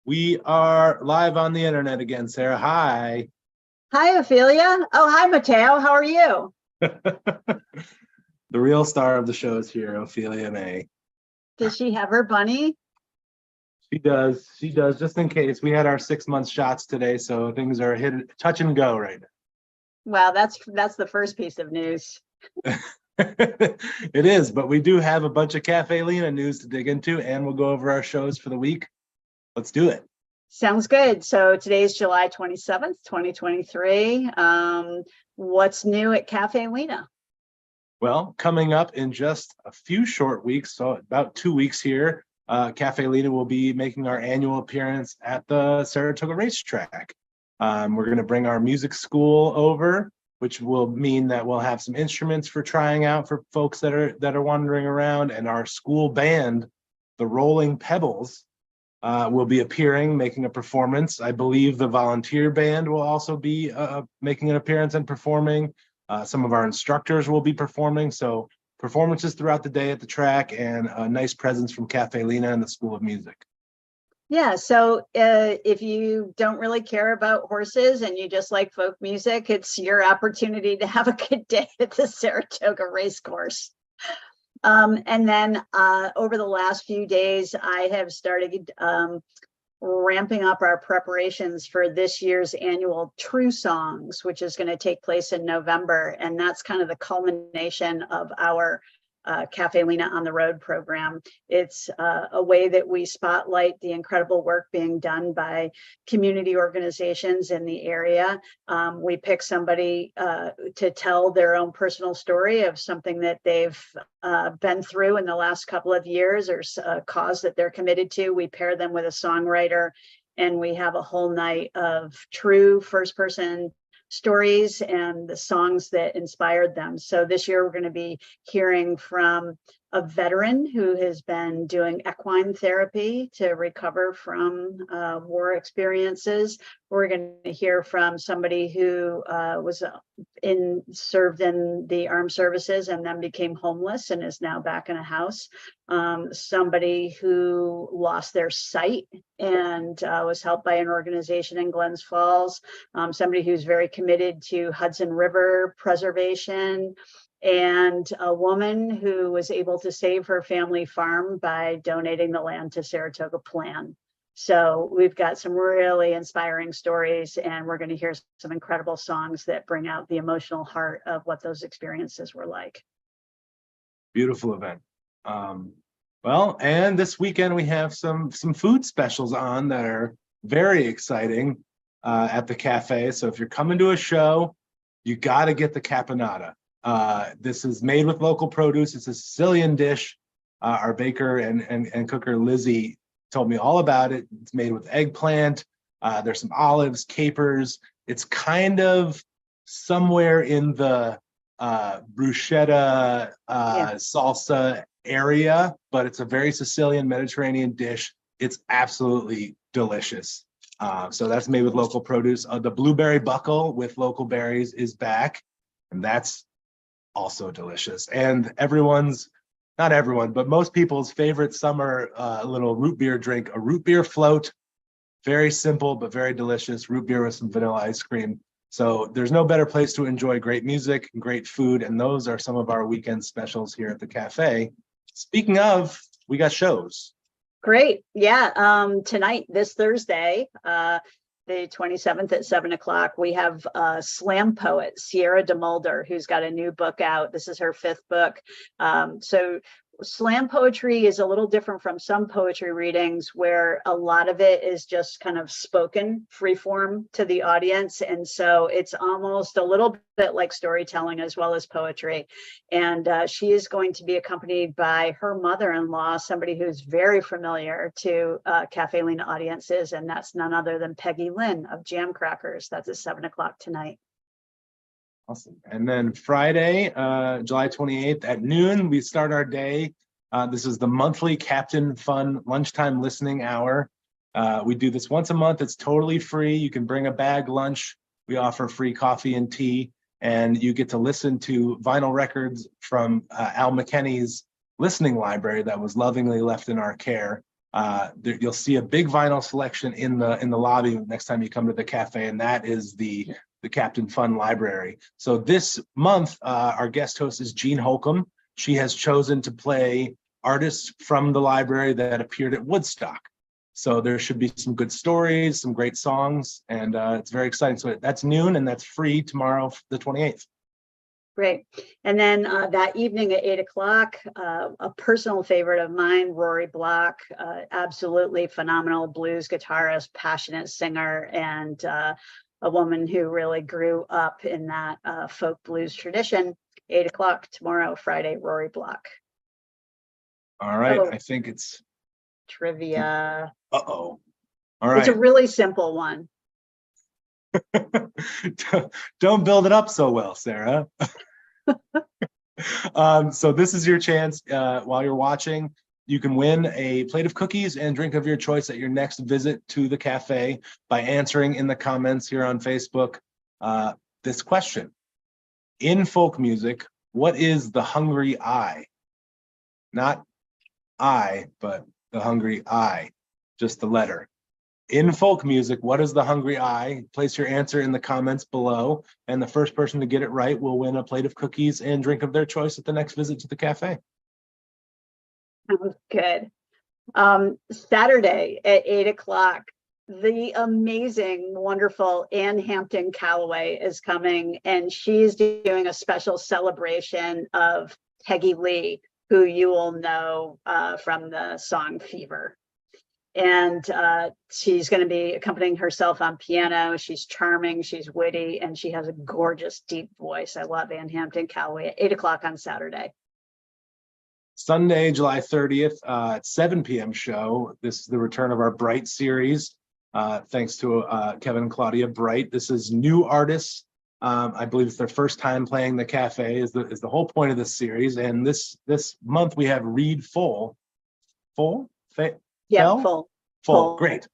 We are live on the internet again, Sarah. Hi. Hi, Ophelia. Oh, hi, Mateo. How are you? The real star of the show is here, Ophelia May. Does she have her bunny? She does. She does. Just in case, we had our 6 month shots today, so things are touch and go right Well, that's the first piece of news. now. It is, but we do have a bunch of Caffe Lena news to dig into, and we'll go over our shows for the week. Let's do it. Sounds good. So today's July 27th, 2023. What's new at Caffe Lena? Well, coming up in just a few short weeks, so about 2 weeks here, Caffe Lena will be making our annual appearance at the Saratoga racetrack. We're going to bring our music school over, which will mean that we'll have some instruments for trying out for folks that are wandering around, and our school band, the Rolling Pebbles, will be appearing, making a performance. I believe the volunteer band will also be making an appearance and performing. Some of our instructors will be performing. So performances throughout the day at the track, and a nice presence from Caffe Lena and the School of Music. Yeah, so if you don't really care about horses and you just like folk music, it's your opportunity to have a good day at the Saratoga Racecourse. And then over the last few days, I have started ramping up our preparations for this year's annual True Songs, which is going to take place in November. And that's kind of the culmination of our Caffe Lena on the Road program. It's a way that we spotlight the incredible work being done by community organizations in the area. We pick somebody to tell their own personal story of something that they've been through in the last couple of years, or a cause that they're committed to. We pair them with a songwriter, and we have a whole night of true first-person stories and the songs that inspired them. So this year we're going to be hearing from a veteran who has been doing equine therapy to recover from war experiences. We're going to hear from somebody who served in the armed services and then became homeless and is now back in a house. Somebody who lost their sight and was helped by an organization in Glens Falls. Somebody who's very committed to Hudson River preservation, and a woman who was able to save her family farm by donating the land to Saratoga Plan. So we've got some really inspiring stories, and we're going to hear some incredible songs that bring out the emotional heart of what those experiences were like. Beautiful event. Well, and this weekend we have some food specials on that are very exciting at the cafe. So if you're coming to a show, you got to get the caponata. This is made with local produce. It's a Sicilian dish. Our baker and cooker, Lizzie, told me all about it. It's made with eggplant. There's some olives, capers. It's kind of somewhere in the bruschetta salsa area, but it's a very Sicilian Mediterranean dish. It's absolutely delicious. So that's made with local produce. The blueberry buckle with local berries is back, and that's also delicious. And not everyone, but most people's favorite summer little root beer drink, a root beer float. Very simple, but very delicious. Root beer with some vanilla ice cream. So there's no better place to enjoy great music and great food. And those are some of our weekend specials here at the cafe. Speaking of, we got shows. Great. Yeah. Tonight, this Thursday, the 27th at 7:00, we have slam poet Sierra DeMulder, who's got a new book out. This is her 5th book. So slam poetry is a little different from some poetry readings, where a lot of it is just kind of spoken free form to the audience. And so it's almost a little bit like storytelling as well as poetry. And she is going to be accompanied by her mother-in-law, somebody who's very familiar to Caffe Lena audiences, and that's none other than Peggy Lynn of Jam Crackers. That's at 7:00 tonight. Awesome. And then Friday, July 28th at noon, we start our day. This is the monthly Captain Fun lunchtime listening hour. We do this once a month. It's totally free. You can bring a bag lunch. We offer free coffee and tea, and you get to listen to vinyl records from Al McKinney's listening library that was lovingly left in our care. You'll see a big vinyl selection in the lobby next time you come to the cafe, and that is the Captain Fun Library. So this month, our guest host is Jean Holcomb. She has chosen to play artists from the library that appeared at Woodstock. So there should be some good stories, some great songs, and it's very exciting. So that's noon, and that's free tomorrow, the 28th. Great. And then that evening at 8 o'clock, a personal favorite of mine, Rory Block, absolutely phenomenal blues guitarist, passionate singer, and a woman who really grew up in that folk blues tradition. 8 o'clock tomorrow, Friday, Rory Block. All right. I think it's trivia. All right. It's a really simple one. Don't build it up so well, Sarah. So this is your chance while you're watching. You can win a plate of cookies and drink of your choice at your next visit to the cafe by answering in the comments here on Facebook this question. In folk music, what is the hungry eye? Not I, but the hungry eye, just the letter. In folk music, what is the hungry eye? Place your answer in the comments below, and the first person to get it right will win a plate of cookies and drink of their choice at the next visit to the cafe. Sounds good. Saturday at 8 o'clock, the amazing, wonderful Ann Hampton Calloway is coming, and she's doing a special celebration of Peggy Lee, who you will know from the song Fever. And she's going to be accompanying herself on piano. She's charming, she's witty, and she has a gorgeous, deep voice. I love Ann Hampton Calloway at 8 o'clock on Saturday. Sunday, July 30th, at 7 p.m. show. This is the return of our Bright series. Thanks to Kevin and Claudia Bright. This is new artists. I believe it's their first time playing the cafe is the whole point of this series. And this month we have Reed Full. Yeah, Full. Great.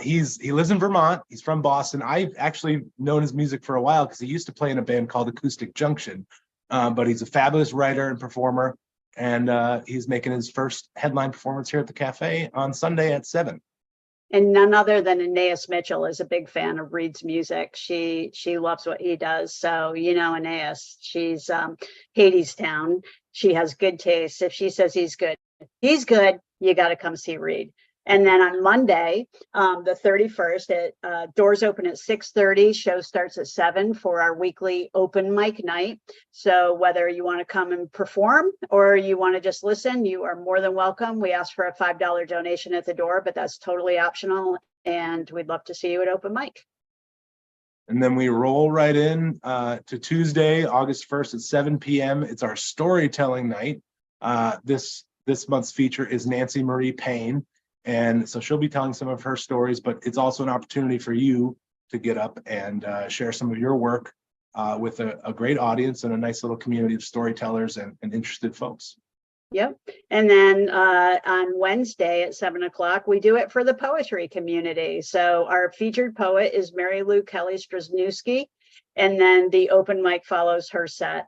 He lives in Vermont. He's from Boston. I've actually known his music for a while because he used to play in a band called Acoustic Junction. But he's a fabulous writer and performer, and he's making his first headline performance here at the cafe on Sunday at 7. And none other than Anais Mitchell is a big fan of Reed's music. She loves what he does. So, you know, Anais, she's Hadestown. She has good taste. If she says he's good, you got to come see Reed. And then on Monday, the 31st, doors open at 6:30, show starts at 7 for our weekly open mic night. So whether you want to come and perform or you want to just listen, you are more than welcome. We ask for a $5 donation at the door, but that's totally optional. And we'd love to see you at open mic. And then we roll right in to Tuesday, August 1st at 7 p.m. It's our storytelling night. This month's feature is Nancy Marie Payne. And so she'll be telling some of her stories, but it's also an opportunity for you to get up and share some of your work with a great audience and a nice little community of storytellers and interested folks. Yep. And then on Wednesday at 7 o'clock, we do it for the poetry community. So our featured poet is Mary Lou Kelly Strasnewski, and then the open mic follows her set.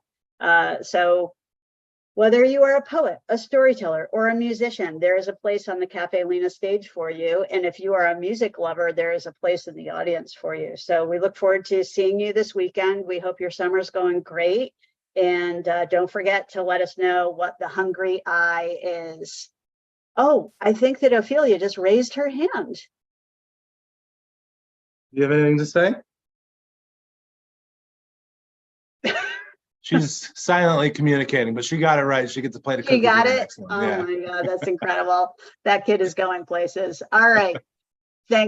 So whether you are a poet, a storyteller, or a musician, there is a place on the Caffe Lena stage for you. And if you are a music lover, there is a place in the audience for you. So we look forward to seeing you this weekend. We hope your summer's going great. And don't forget to let us know what the hungry eye is. Oh, I think that Ophelia just raised her hand. Do you have anything to say? She's silently communicating, but she got it right. She gets to play the cookie. She got it? Oh my God, that's incredible. That kid is going places. All right.